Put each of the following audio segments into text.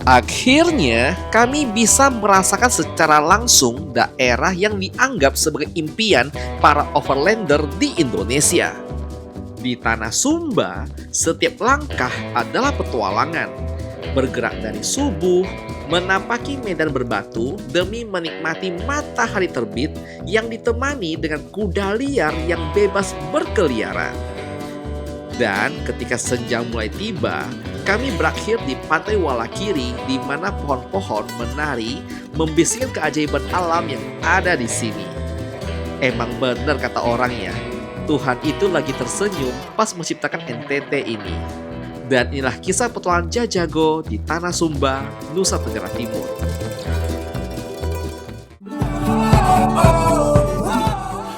Akhirnya, kami bisa merasakan secara langsung daerah yang dianggap sebagai impian para overlander di Indonesia. Di tanah Sumba, setiap langkah adalah petualangan. Bergerak dari subuh, menapaki medan berbatu demi menikmati matahari terbit yang ditemani dengan kuda liar yang bebas berkeliaran. Dan ketika senja mulai tiba, kami berakhir di Pantai Walakiri di mana pohon-pohon menari membisikkan keajaiban alam yang ada di sini. Emang benar kata orangnya, Tuhan itu lagi tersenyum pas menciptakan NTT ini. Dan inilah kisah petualangan Jajago di Tanah Sumba, Nusa Tenggara Timur.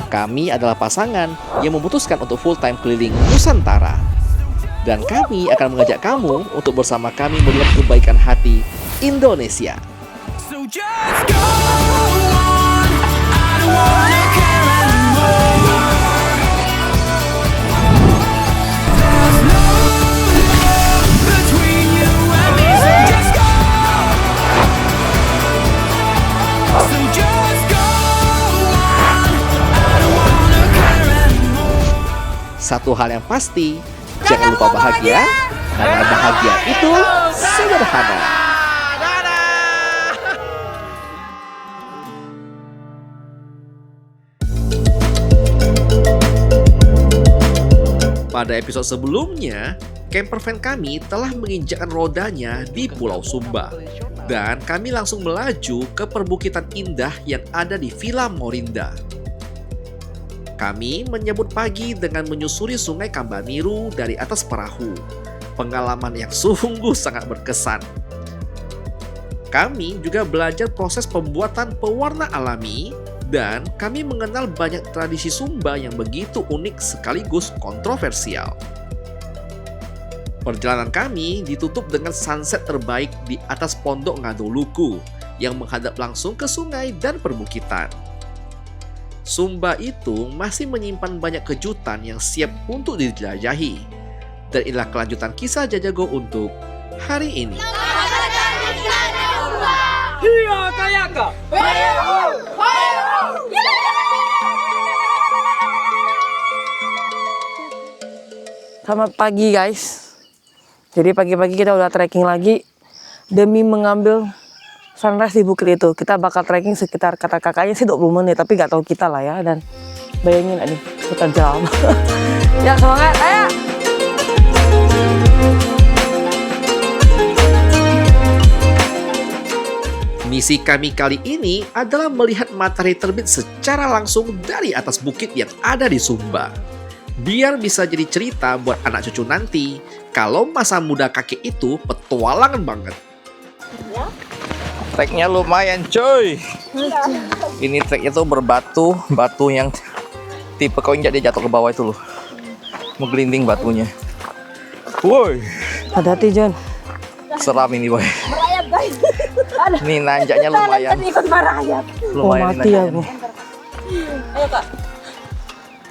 Kami adalah pasangan yang memutuskan untuk full-time keliling Nusantara. Dan kami akan mengajak kamu untuk bersama kami melihat kebaikan hati Indonesia. Satu hal yang pasti, jangan lupa bahagia, karena bahagia itu sederhana. Pada episode sebelumnya, camper van kami telah menginjakkan rodanya di Pulau Sumba. Dan kami langsung melaju ke perbukitan indah yang ada di Villa Morinda. Kami menyambut pagi dengan menyusuri sungai Kambaniru dari atas perahu. Pengalaman yang sungguh sangat berkesan. Kami juga belajar proses pembuatan pewarna alami dan kami mengenal banyak tradisi Sumba yang begitu unik sekaligus kontroversial. Perjalanan kami ditutup dengan sunset terbaik di atas Pondok Ngadoluku yang menghadap langsung ke sungai dan perbukitan. Sumba itu masih menyimpan banyak kejutan yang siap untuk dijelajahi. Dan inilah kelanjutan kisah Jajago untuk hari ini. Selamat pagi guys. Jadi pagi-pagi kita udah trekking lagi demi mengambil sunrise di bukit itu. Kita bakal trekking sekitar kata kakaknya sih 20 menit, tapi nggak tahu kita lah ya. Dan bayangin nih, kita jam. Ya semangat, ayo! Misi kami kali ini adalah melihat matahari terbit secara langsung dari atas bukit yang ada di Sumba. Biar bisa jadi cerita buat anak cucu nanti, kalau masa muda kakek itu petualangan banget. Treknya lumayan coy. Ini treknya tuh berbatu, batu yang tipe kau injak dia jatuh ke bawah itu loh. Menggelinding batunya. Woi. Hati-hati John. Seram ini boy. Merayap guys. Ini nanjaknya lumayan. Ikut merayap. Lumayan mati aku. Ayo kak.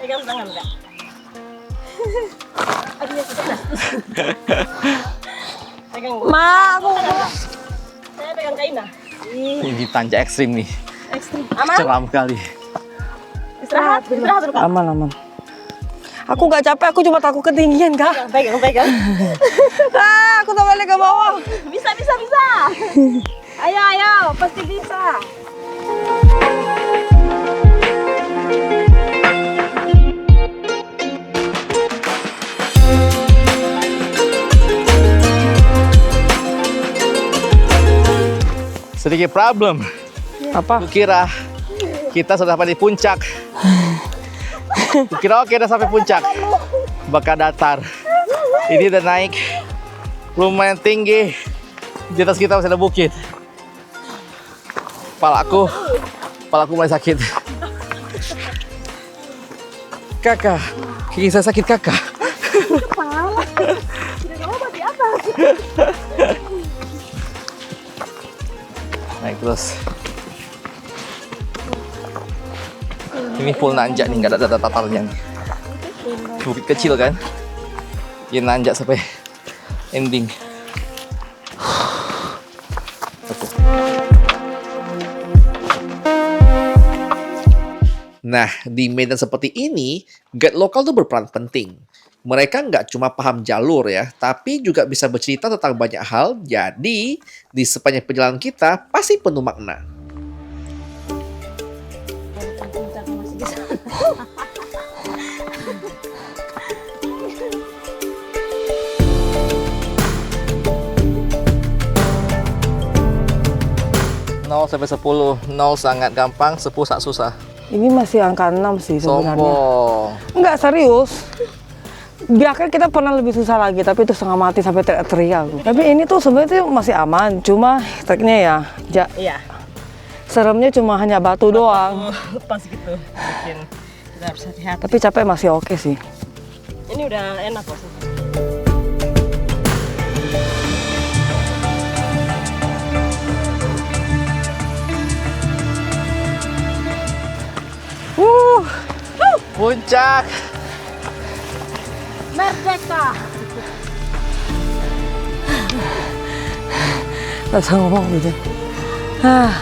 Pegang tangan kak. Aduh ya sudah. Pegang. Ma, aku. Saya pegang Kaina. Ini tanjak ekstrim nih. Ekstrim. Aman. Ceram kali. Istirahat dulu kak. Aman. Aku nggak capek, aku cuma takut ketinggian kak. Pegang. Aku tak balik ke bawah. Bisa. Ayo, pasti bisa. Sedikit problem. Apa? Kukira kita sudah sampai di puncak. Kukira oke udah sampai puncak. Bakal datar. Ini udah naik lumayan tinggi. Di atas kita masih ada bukit. Kepalaku mulai sakit. Kakak, kaki saya sakit kakak. Kepala. Tidak apa di atas. Naik terus. Ini full nanjak nih, nggak ada tatarnya nih. Bukit kecil kan? Ini nanjak sampai ending. Nah, di medan seperti ini, guide lokal tuh berperan penting. Mereka nggak cuma paham jalur ya, tapi juga bisa bercerita tentang banyak hal. Jadi, di sepanjang perjalanan kita pasti penuh makna. Nol sampai 10, 0 sangat gampang, 10 sangat susah. Ini masih angka 6 sih sebenarnya. Sombong. Enggak, serius. Biarkan kita pernah lebih susah lagi, tapi itu setengah mati sampai teriak-teriak. Tapi ini tuh sebenarnya tuh masih aman, cuma treknya ya, Iya. seremnya cuma hanya batu doang. Pas gitu. Bikin kita harus hati-hati. Tapi capek masih oke sih. Ini udah enak kok. Puncak. Merdeka. Gak bisa ngomong gitu. Ah.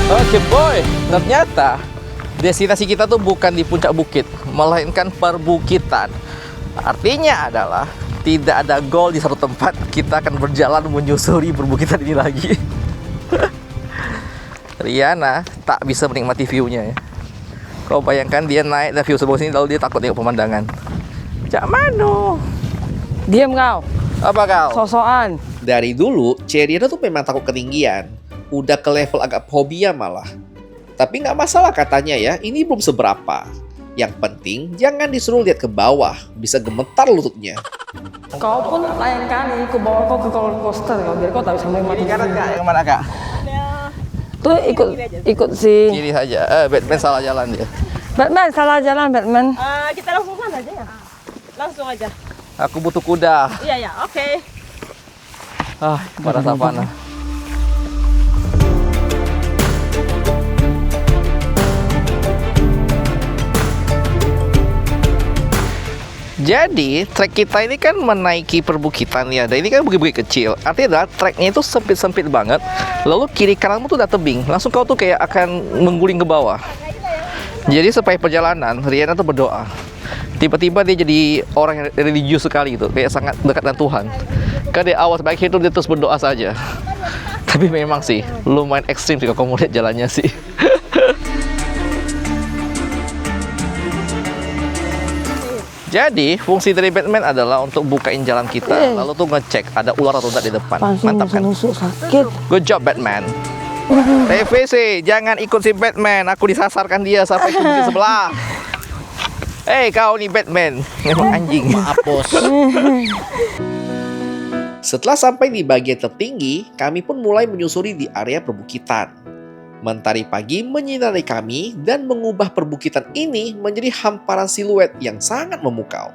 Oke boy, ternyata destinasi kita tuh bukan di puncak bukit, melainkan perbukitan. Artinya adalah tidak ada goal di satu tempat, kita akan berjalan menyusuri perbukitan ini lagi. Riana tak bisa menikmati view-nya ya. Kau bayangkan dia naik dari view sebelah sini lalu dia takut tengok pemandangan. Cak Mano. Diam kau, Apa kau? sosokan. Dari dulu, Riana tuh memang takut ketinggian. Udah ke level agak fobia malah. Tapi nggak masalah katanya ya, ini belum seberapa. Yang penting, jangan disuruh lihat ke bawah, bisa gemetar lututnya. Kau pun lain kali, aku bawa kau ke roller coaster kau, biar kau tak bisa menikmati. Yang mana kak? Tuh ikut si Kiri saja. Batman salah jalan dia. Batman, salah jalan Batman. Kita langsung sana aja ya. Langsung aja. Aku butuh kuda. Iya ya, oke. Pada savana. Jadi, trek kita ini kan menaiki perbukitan ya. Dan ini kan bukit-bukit kecil. Artinya adalah treknya itu sempit-sempit banget. Lalu kiri kananmu tuh udah tebing. Langsung kau tuh kayak akan mengguling ke bawah. Jadi supaya perjalanan, Riana tuh berdoa. Tiba-tiba dia jadi orang yang religius sekali gitu. Kayak sangat dekat dengan Tuhan. Karena di awal sampai akhir itu dia terus berdoa saja. Tapi memang sih, lumayan ekstrim sih kalau kamu lihat jalannya sih. Jadi, fungsi dari Batman adalah untuk bukain jalan kita. Lalu tuh ngecek ada ular atau tidak di depan. Pansi Mantap kan? nusuk sakit. Good job, Batman. TVC, jangan ikut si Batman. Aku disasarkan dia sampai ke bukit sebelah. Hei, kau nih Batman. Memang anjing. Hapus. Setelah sampai di bagian tertinggi, kami pun mulai menyusuri di area perbukitan. Mentari pagi menyinari kami dan mengubah perbukitan ini menjadi hamparan siluet yang sangat memukau.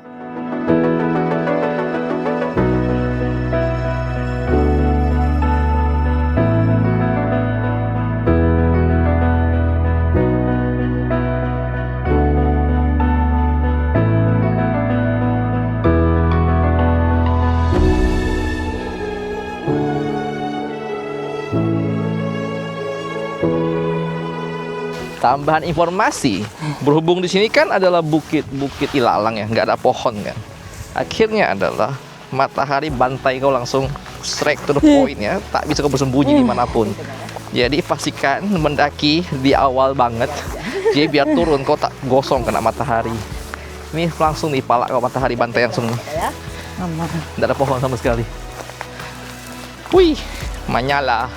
Tambahan informasi, berhubung di sini kan adalah bukit ilalang ya, nggak ada pohon kan. Akhirnya adalah matahari bantai kau langsung straight to the point ya, tak bisa kau bersembunyi dimanapun. Jadi pastikan mendaki di awal banget, jadi biar turun kau tak gosong kena matahari. Ini langsung di pala kau matahari bantai langsung, nggak ada pohon sama sekali. Wih, menyala.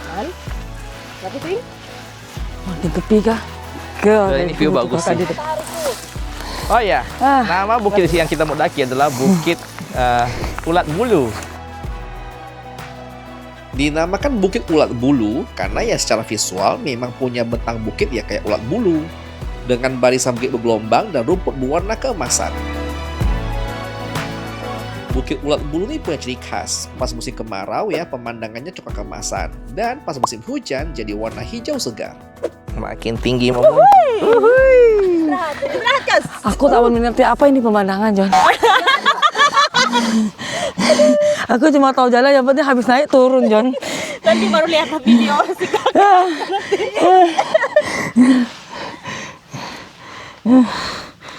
Makin tepi kah? Ini view bagus sih. Oh ya, nama bukit yang kita mau daki adalah Bukit Ulat Bulu. Dinamakan Bukit Ulat Bulu karena ya secara visual memang punya bentang bukit ya kayak ulat bulu. Dengan barisan bukit bergelombang dan rumput berwarna keemasan. Bukit Ulat Bulu ini punya ciri khas. Pas musim kemarau ya pemandangannya coklat keemasan. Dan pas musim hujan jadi warna hijau segar. Makin tinggi mau. Aku tak mengerti apa ini pemandangan, John. Aku cuma tahu jalan, yang penting habis naik turun, John. Nanti baru lihat video sih.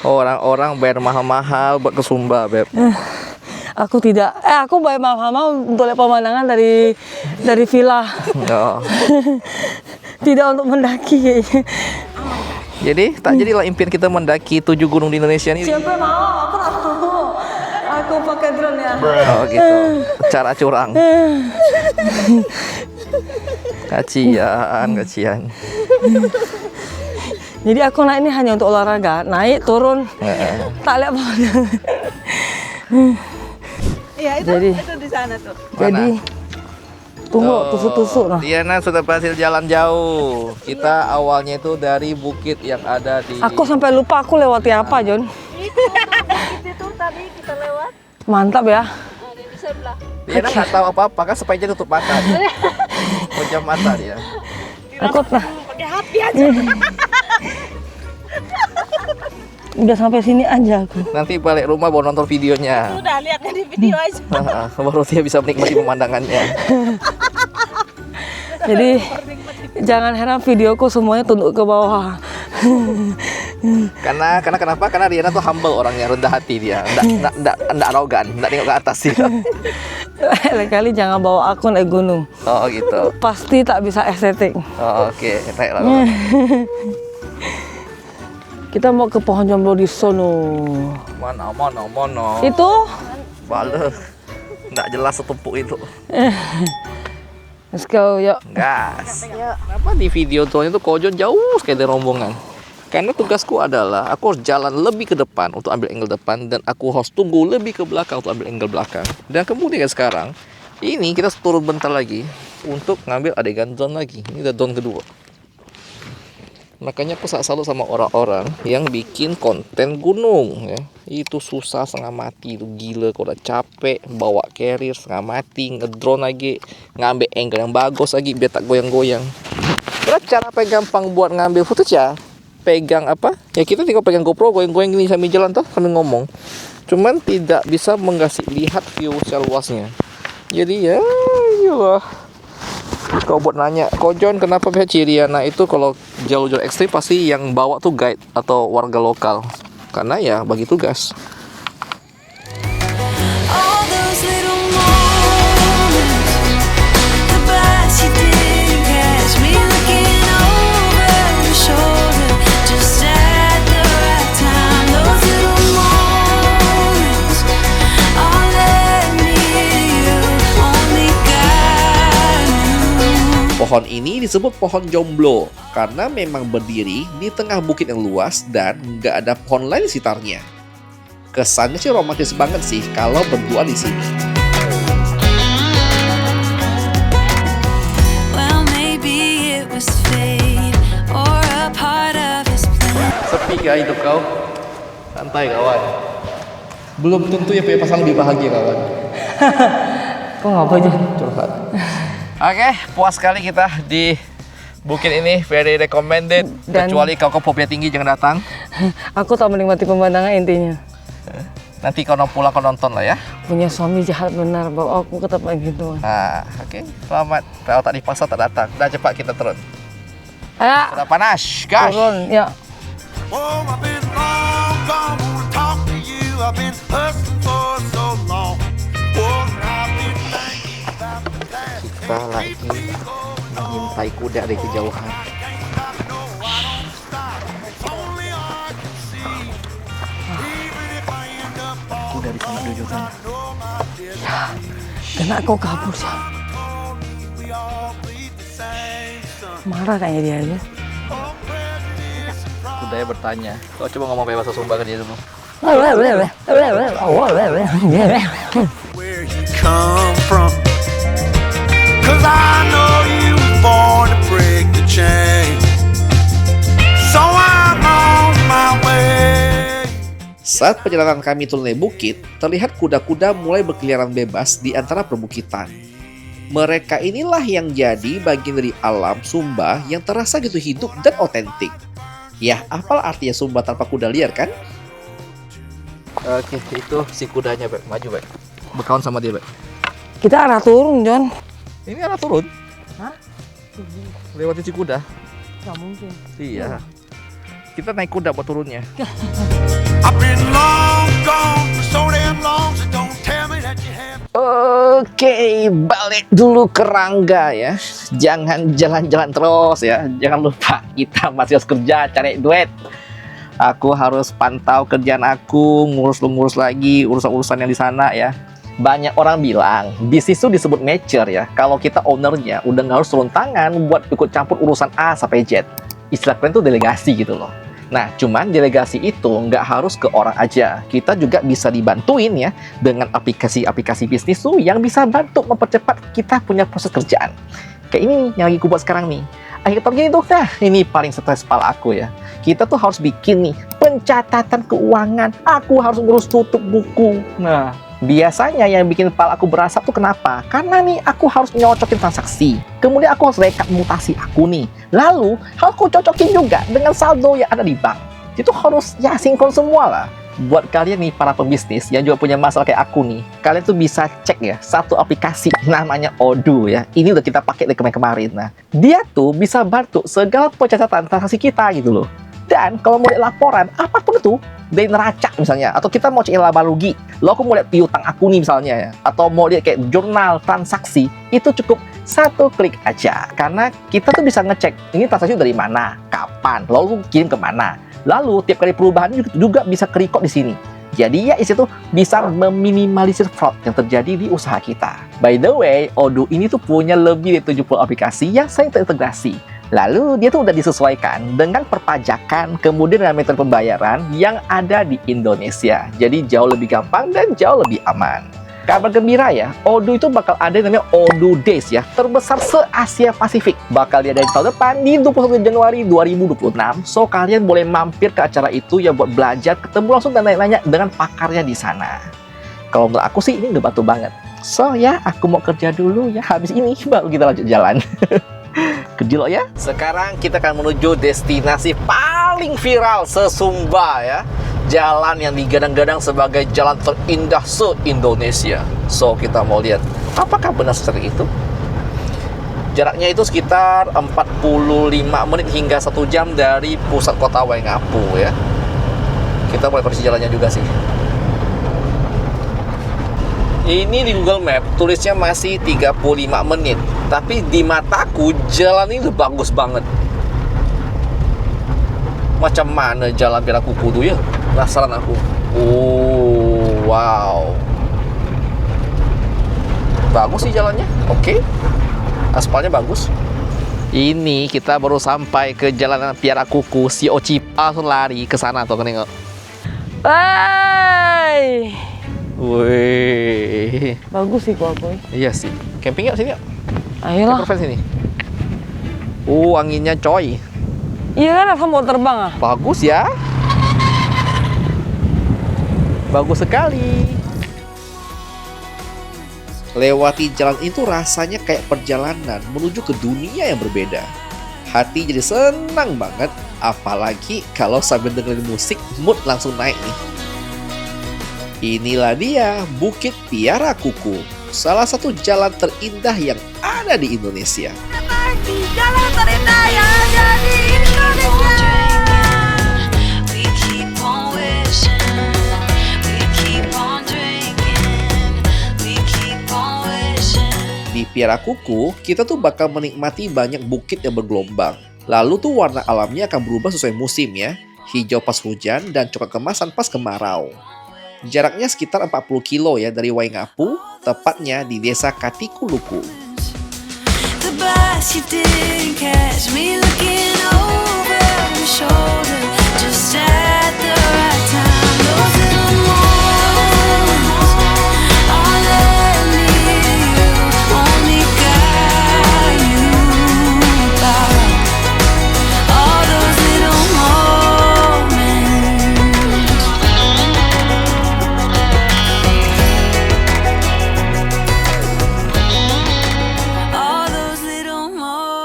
Orang-orang bayar mahal-mahal buat ke Sumba, Beb. Aku tidak. Aku bayar mahal-mahal untuk lihat pemandangan dari villa. Oh. Tidak untuk mendaki kayaknya. Jadi tak jadilah impian kita mendaki 7 gunung di Indonesia ini. Siapa mau? Aku tak mau. Aku pakai drone ya. Oh gitu. Cara curang. Kacian. Jadi aku naik ini hanya untuk olahraga, naik turun, tak lihat pemandangan. Iya itu Jadi- itu di sana tuh. Jadi tunggu tusuk-tusuk nah. Diana sudah berhasil jalan jauh. Kita awalnya itu dari bukit yang ada di. Aku sampai lupa aku lewati apa, John. Itu tadi kita lewat. Mantap ya. Di sebelah. Diana nggak tahu apa-apa kan supaya dia tutup mata. Dia. Pejam mata dia. Aku Pakai HP aja. udah sampai sini aja aku. Nanti balik rumah baru nonton videonya. Udah lihatnya di video aja. Baru dia bisa menikmati pemandangannya. Jadi jangan heran videoku semuanya tunduk ke bawah. Karena kenapa? Karena Diana tuh humble orangnya, rendah hati dia. Nggak arogan, nggak tengok ke atas dia. Lain-kali jangan bawa aku naik gunung. Oh gitu. Pasti tak bisa estetik. Oh, oke. Baiklah. Kita mau ke pohon jomblo di sono. Mana. Itu Balik. Nggak jelas setumpuk itu. let's go, yuk. Gas. Kenapa di video tuanya tuh Kojon jauh sekali dari rombongan? Karena tugasku adalah aku harus jalan lebih ke depan untuk ambil angle depan dan aku harus tunggu lebih ke belakang untuk ambil angle belakang. Dan kemudian sekarang ini kita turun bentar lagi untuk ngambil adegan drone lagi. Ini udah drone kedua. Makanya aku salut sama orang-orang yang bikin konten gunung ya. Itu susah setengah mati, itu gila. Kalau udah capek bawa carrier setengah mati, ngedrone lagi, ngambil angle yang bagus lagi biar tak goyang-goyang. Karena cara paling gampang buat ngambil footage ya pegang apa? Ya kita tinggal pegang GoPro goyang-goyang gini sambil jalan tuh sambil ngomong. Cuman tidak bisa mengasih lihat view secara luasnya. Jadi ya iyalah. Kau buat nanya, Kojon kenapa pihak Ciriana itu kalau jalur-jalur ekstrim pasti yang bawa tuh guide atau warga lokal. Karena ya bagi tugas. All those little moments, the bus you didn't catch me looking over your shoulder, just at the right time. Those little moments, all led me to you, only God knew. Pohon ini disebut pohon jomblo karena memang berdiri di tengah bukit yang luas dan nggak ada pohon lain di sekitarnya. Kesannya sih romantis banget sih kalau berdua di sini. Well, maybe it was fate or a part of his plan. Sepi kah hidup kau? Santai kawan. Belum tentu ya punya pasangan lebih bahagia kawan. Kok ngapa aja? Curhat. Oke, puas sekali kita di bukit ini, very recommended. Dan- Kecuali kau fobia tinggi jangan datang. Aku tak menikmati pemandangan intinya. Nanti kau pulang kau nonton lah ya. Punya suami jahat benar, bawa aku ke tempat gitu. Nah, oke. Selamat. Kalau tak dipaksa tak datang. Dah cepat kita turun. Ayo, Udah panas, gas. turun, ya. Oh, I've been long gone, won't talk to you. I've been hustling for so long. Oh, I've been thinking about the past. Kita lagi mengintai kuda dari kejauhan. Only I can see. Even if I end up all Kuda di sana duduk sana. Kena kau kabur sih. we all bleed the same sun. Marah kayaknya dia aja. Kudanya bertanya. Kau coba ngomong pakai bahasa Sumba ke dia dulu. Where you come from. 'Cause I know you were born to break the chain. So I'm on my way. Saat perjalanan kami turun dari bukit, terlihat kuda-kuda mulai berkeliaran bebas di antara perbukitan. Mereka inilah yang jadi bagian dari alam Sumba yang terasa gitu hidup dan otentik. Ya, apalah artinya Sumba tanpa kuda liar kan? Oke, itu si kudanya, Beb. Maju, Beb. berkawan sama dia, Beb. Kita arah turun, John. Ini arah turun. Hah? Lewati Cikuda. Gak mungkin. Iya. Kita naik kuda buat turunnya. I've been long gone for so damn long, so don't tell me that you have. Oke, balik dulu ke Rangga ya. Jangan jalan-jalan terus ya. Jangan lupa kita masih harus kerja, cari duit. Aku harus pantau kerjaan aku, ngurus lagi urusan-urusan yang di sana ya. Banyak orang bilang bisnis itu disebut mature ya. Kalau kita ownernya udah nggak harus turun tangan buat ikut campur urusan A sampai Z. Istilah keren itu delegasi gitu loh. Nah, cuman delegasi itu nggak harus ke orang aja. Kita juga bisa dibantuin ya dengan aplikasi-aplikasi bisnis tuh yang bisa bantu mempercepat kita punya proses kerjaan. Kayak ini nih, yang lagi aku buat sekarang nih. Akhir tahun gini tuh, nah ini paling stres kepala aku ya. Kita tuh harus bikin nih pencatatan keuangan. Aku harus ngurus tutup buku. Nah, biasanya yang bikin kepala aku berasap tuh kenapa? Karena nih aku harus nyocokin transaksi. Kemudian aku harus rekap mutasi aku nih. Lalu harus aku cocokin juga dengan saldo yang ada di bank. Itu harus ya sinkron semua lah. Buat kalian nih para pembisnis yang juga punya masalah kayak aku nih, kalian tuh bisa cek ya satu aplikasi namanya Odoo ya. Ini udah kita pakai dari kemarin-kemarin. Nah, dia tuh bisa bantu segala pencatatan transaksi kita gitu loh. Dan kalau mau lihat laporan apapun itu dari neraca misalnya, atau kita mau cek laba rugi, lo aku mau lihat piutang aku nih misalnya ya, atau mau lihat kayak jurnal transaksi, itu cukup satu klik aja. Karena kita tuh bisa ngecek ini transaksi dari mana, kapan, lalu kirim ke mana. Lalu tiap kali perubahan juga bisa ke-record di sini. Jadi ya itu bisa meminimalisir fraud yang terjadi di usaha kita. By the way, Odoo ini tuh punya lebih dari 70 aplikasi yang sering terintegrasi. Lalu dia tuh udah disesuaikan dengan perpajakan, kemudian dengan metode pembayaran yang ada di Indonesia. Jadi jauh lebih gampang dan jauh lebih aman. Kabar gembira ya, Odoo itu bakal ada yang namanya Odoo Days ya, terbesar se-Asia Pasifik. Bakal diadain tahun depan di 21 Januari 2026. So kalian boleh mampir ke acara itu ya buat belajar, ketemu langsung dan nanya-nanya dengan pakarnya di sana. Kalau menurut aku sih ini ngebantu banget. So ya, aku mau kerja dulu ya, habis ini baru kita lanjut jalan. Kejilo ya. Sekarang kita akan menuju destinasi paling viral se-Sumba ya. Jalan yang digadang-gadang sebagai jalan terindah se-Indonesia. So, kita mau lihat apakah benar seperti itu. Jaraknya itu sekitar 45 menit hingga 1 jam dari pusat kota Waingapu ya. Kita mulai kondisi jalannya juga sih. Ini di Google Map tulisnya masih 35 menit. Tapi di mataku jalan ini udah bagus banget. Macam mana jalan Piarakuku tuh ya? Penasaran aku. Oh, wow. Bagus sih jalannya. Oke. Aspalnya bagus. Ini kita baru sampai ke jalan Piarakuku. Si Oci langsung lari ke sana tuh, nengok. Hai. Wih. Bagus sih gua, boy. Iya sih. Camping yuk sini yuk. Ayolah. Camper van sini. Anginnya coy. Iya kan, apa mau terbang ah? Bagus ya. Bagus sekali. Lewati jalan itu rasanya kayak perjalanan menuju ke dunia yang berbeda. Hati jadi senang banget, apalagi kalau sambil dengerin musik, mood langsung naik nih. Inilah dia Bukit Piarakuku, salah satu jalan terindah yang ada di Indonesia. Jalan terindah yang ada di Indonesia. We keep on wishing, we keep on drinking, we keep on wishing. Di Piarakuku, kita tuh bakal menikmati banyak bukit yang bergelombang. Lalu tuh warna alamnya akan berubah sesuai musim ya. Hijau pas hujan dan coklat kemasan pas kemarau. Jaraknya sekitar 40 kilo ya dari Waingapu, tepatnya di desa Katikuluku. The bus you didn't catch me looking over my shoulder just at the right time. Those little moments all let me you only got you about all those little moments. All those little moments.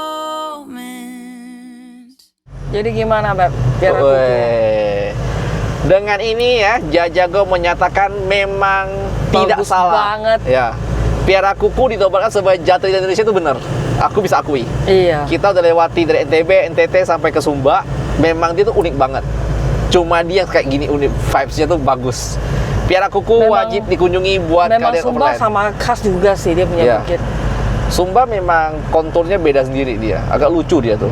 Jadi gimana, Beb? Piarakuku. Weh. Dengan ini ya, Jajago menyatakan memang Tidak Bagus salah. banget. Ya. Piara kuku dinobatkan sebagai jantan Indonesia itu benar. Aku bisa akui. Iya. Kita udah lewati dari NTB, NTT sampai ke Sumba. Memang dia tuh unik banget. Cuma dia kayak gini unik, vibes-nya tuh bagus. Piara kuku Memang- wajib dikunjungi buat Memang kalian Sumba overland. sama khas juga sih dia punya Iya. bukit. Sumba memang konturnya beda sendiri dia, agak lucu dia tuh.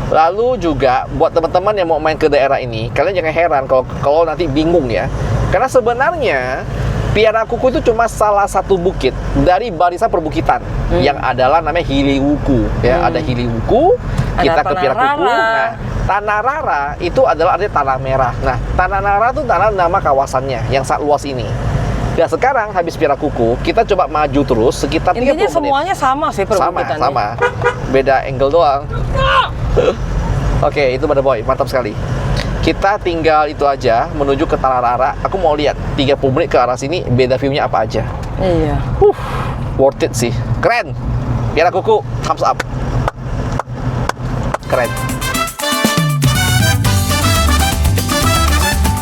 Lalu juga buat teman-teman yang mau main ke daerah ini, kalian jangan heran kalau nanti bingung ya. Karena sebenarnya Piara Kuku itu cuma salah satu bukit dari barisan perbukitan yang adalah namanya Hiliwuku ya. Ada Hiliwuku, Ada kita ke Piara Tanah Kuku. Rara. Nah, Tanah Rara itu adalah artinya tanah merah. Nah, Tanah Rara itu nama kawasannya yang sangat luas ini. Dan sekarang habis Piara Kuku, kita coba maju terus sekitar 30 Intinya menit. semuanya sama sih perbukitannya. Sama. Beda angle doang. Oke, itu pada boy, mantap sekali. Kita tinggal itu aja menuju ke Tanah Rara. Aku mau lihat 30 menit ke arah sini beda view-nya apa aja. Iya. Worth it sih. Keren. Piara Kuku, thumbs up. Keren.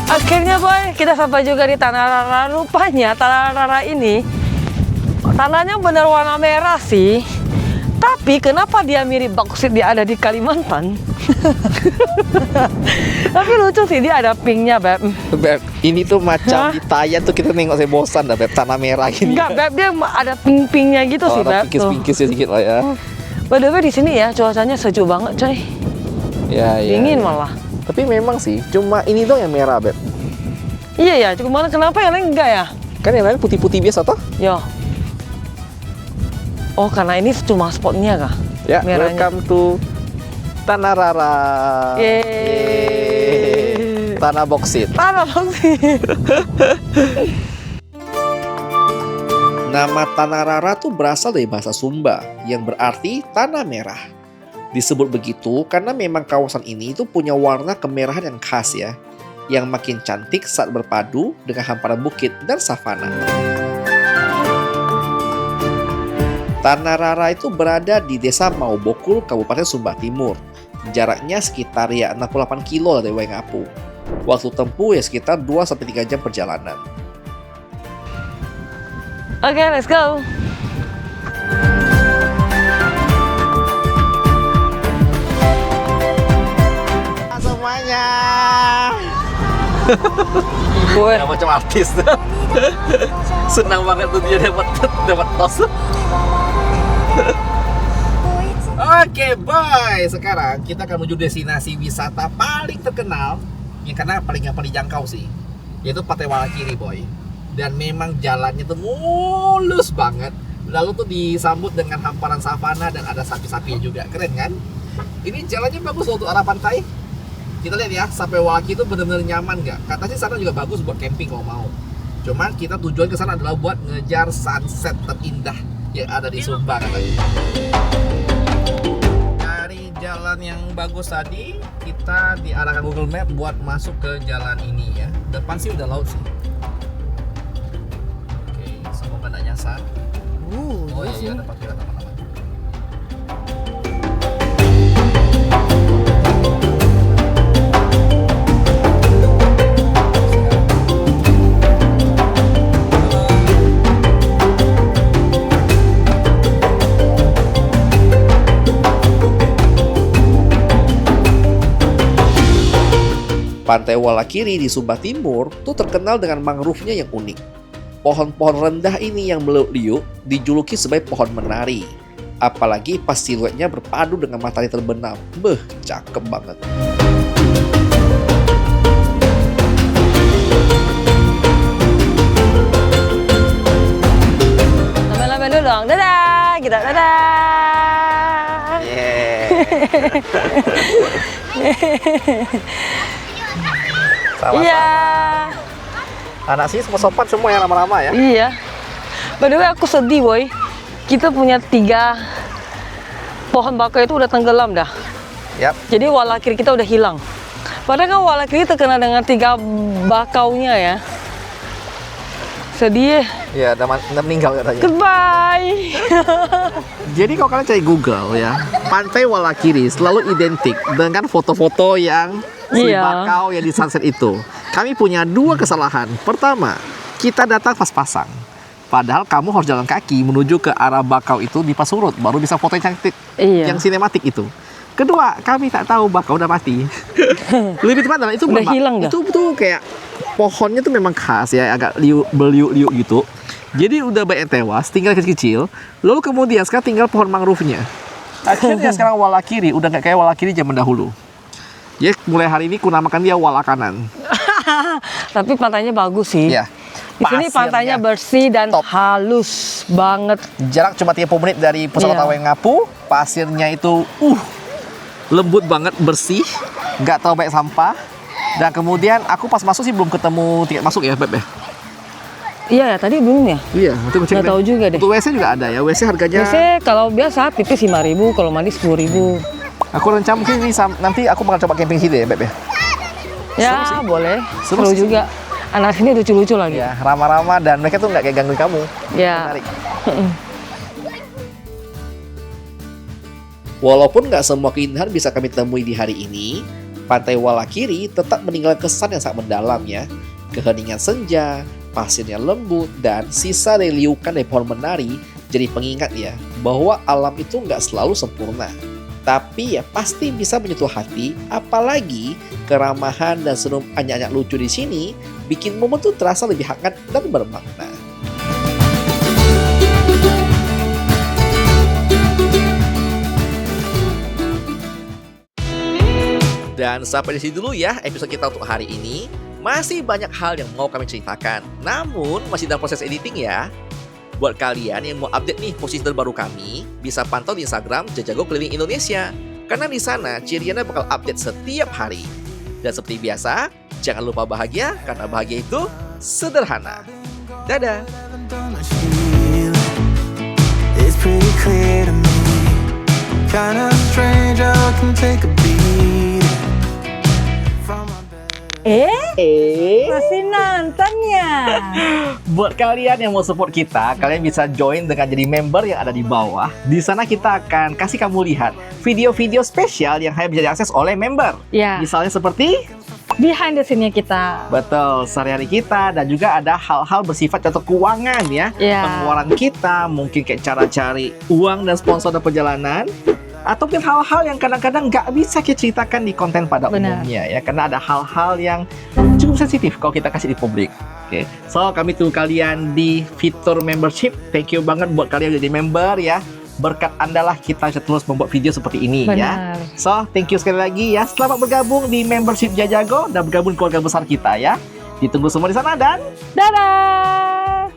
Akhirnya boy, kita sampai juga di Tanah Rara. Rupanya Tanah Rara ini tanahnya bener warna merah sih. Tapi kenapa dia mirip bauksit dia ada di Kalimantan? Tapi lucu sih dia ada pinknya Beb. Beb, ini tuh macam Hah? di Thailand tuh kita nengok saya bosan dah Beb, tanah merah gini. Enggak Beb, dia ada pink-pinknya gitu sih ada Beb. Tuh. pinkis-pinkis sedikit lah ya. By the way di sini ya cuacanya sejuk banget coy. Ya, Dingin malah. Tapi memang sih, cuma ini dong yang merah Beb. Iya ya, cuma kenapa yang lain enggak ya? Kan yang lain putih-putih biasa toh? Yo. Oh karena ini cuma spotnya kah? Ya, Merahnya. welcome to Tanah Rara. Yeay. Tanah boksit. Tanah bauksit. Nama Tanah Rara tuh berasal dari bahasa Sumba yang berarti tanah merah. Disebut begitu karena memang kawasan ini itu punya warna kemerahan yang khas ya, yang makin cantik saat berpadu dengan hamparan bukit dan savana. Tanah Rara itu berada di Desa Maubokul, Kabupaten Sumba Timur. Jaraknya sekitar 68 kilo dari Waingapu. Waktu tempuh sekitar 2-3 jam perjalanan. Oke, let's go. Semuanya. Gue Ya, macam artis. Senang banget tuh dia dapat tos. Oke boy, sekarang kita akan menuju destinasi wisata paling terkenal, ya karena paling gampang dijangkau sih, yaitu Pantai Walakiri boy. Dan memang jalannya tuh mulus banget. Lalu tuh disambut dengan hamparan savana dan ada sapi-sapinya juga, keren kan? Ini jalannya bagus loh untuk arah pantai. Kita lihat ya, sampai Walakiri itu benar-benar nyaman nggak? Katanya sana juga bagus buat camping kalau mau. Cuman kita tujuan ke sana adalah buat ngejar sunset terindah yang ada di Sumba katanya. Dari jalan yang bagus tadi, kita diarahkan Google Map buat masuk ke jalan ini ya. Depan sih udah laut sih. Oke, semoga nggak nyasar. Oh iya, ada parkiran aman-aman. Pantai Walakiri di Sumba Timur tuh terkenal dengan mangrove-nya yang unik. Pohon-pohon rendah ini yang meliuk-liuk dijuluki sebagai pohon menari. Apalagi pas siluetnya berpadu dengan matahari terbenam. Beh, cakep banget. Lamen-lamen dulu dong. Dadah, kita dadah. Sama-sama. Iya. Anak sih semua sopan semua yang lama-lama ya. Iya. By the way aku sedih boy. Kita punya 3 pohon bakau itu udah tenggelam dah. Yap. Jadi Walakiri kita udah hilang. Padahal kan Walakiri terkenal dengan 3 bakaunya ya. Sedih. Ya, udah meninggal katanya. Goodbye. Jadi kalau kalian cari Google ya, Pantai Walakiri selalu identik dengan foto-foto yang si Iya. bakau yang di sunset itu. Kami punya 2 kesalahan. Pertama, kita datang pas-pasang. Padahal kamu harus jalan kaki menuju ke arah bakau itu di Pasurut, baru bisa foto yang cantik, Iya. yang sinematik itu. Kedua, kami tak tahu bakau udah mati. Lebih tepat adalah itu Udah memang- hilang dah. Itu tuh kayak pohonnya tuh memang khas ya, agak beliuk-liuk gitu. Jadi udah banyak tewas, tinggal kecil-kecil. Lalu kemudian sekarang tinggal pohon mangrove-nya. Akhirnya sekarang Walakiri udah nggak kayak Walakiri zaman dahulu. Ya mulai hari ini kunamakan dia Walakanan. Tapi pantainya bagus sih. Ya. Di sini pantainya bersih dan top. halus banget. Jarak cuma 30 menit dari pusat Iya. kota Waingapu. Pasirnya itu lembut banget, bersih, nggak terlalu banyak sampah. Dan kemudian aku pas masuk sih belum ketemu tiket masuk ya, Beb ya. Iya ya, tadi belum ya? Iya, nanti aku cek Nggak deh. tahu juga deh. Untuk WC juga ada ya. WC harganya Biasanya kalau biasa pipis 5.000, kalau mandi 10.000. aku rencana mungkin ini nanti aku bakal coba camping sini ya, Beb ya. Ya, boleh. Seru Seru sih. juga. Anak sini lucu-lucu lagi. Ya, ramah-ramah dan mereka tuh nggak kayak gangguin kamu. Ya. Menarik. Walaupun nggak semua keindahan bisa kami temui di hari ini, Pantai Walakiri tetap meninggalkan kesan yang sangat mendalam ya. Keheningan senja, pasirnya lembut, dan sisa dari liukan dari pohon menari jadi pengingat ya bahwa alam itu nggak selalu sempurna. Tapi ya pasti bisa menyentuh hati, apalagi keramahan dan senyum anyak-anyak lucu di sini bikin momen tuh terasa lebih hangat dan bermakna. Dan sampai di sini dulu ya episode kita untuk hari ini. Masih banyak hal yang mau kami ceritakan, namun masih dalam proses editing ya. Buat kalian yang mau update nih posisi terbaru kami, bisa pantau di Instagram Jajago Keliling Indonesia. Karena di sana Ciriana bakal update setiap hari. Dan seperti biasa, jangan lupa bahagia karena bahagia itu sederhana. Dadah. It's pretty clear to me. Kinda strange how I can take a beat from my bed. Masih nonton ya? Buat kalian yang mau support kita, kalian bisa join dengan jadi member yang ada di bawah. Di sana kita akan kasih kamu lihat video-video spesial yang hanya bisa diakses oleh member. Ya, Misalnya seperti behind the scene-nya kita. betul sehari-hari kita, dan juga ada hal-hal bersifat contoh keuangan ya. Ya. Pengeluaran kita, mungkin kayak cara cari uang dan sponsor dan perjalanan. Atau mungkin hal-hal yang kadang-kadang nggak bisa kita ceritakan di konten pada Benar. umumnya ya. Karena ada hal-hal yang cukup sensitif kalau kita kasih di publik. Oke, so kami tunggu kalian di fitur membership. Thank you banget buat kalian yang jadi member ya. Berkat Anda lah kita bisa terus membuat video seperti ini ya. Benar. So, thank you sekali lagi ya. Selamat bergabung di membership Jajago dan bergabung di keluarga besar kita ya. Ditunggu semua di sana dan Dadah!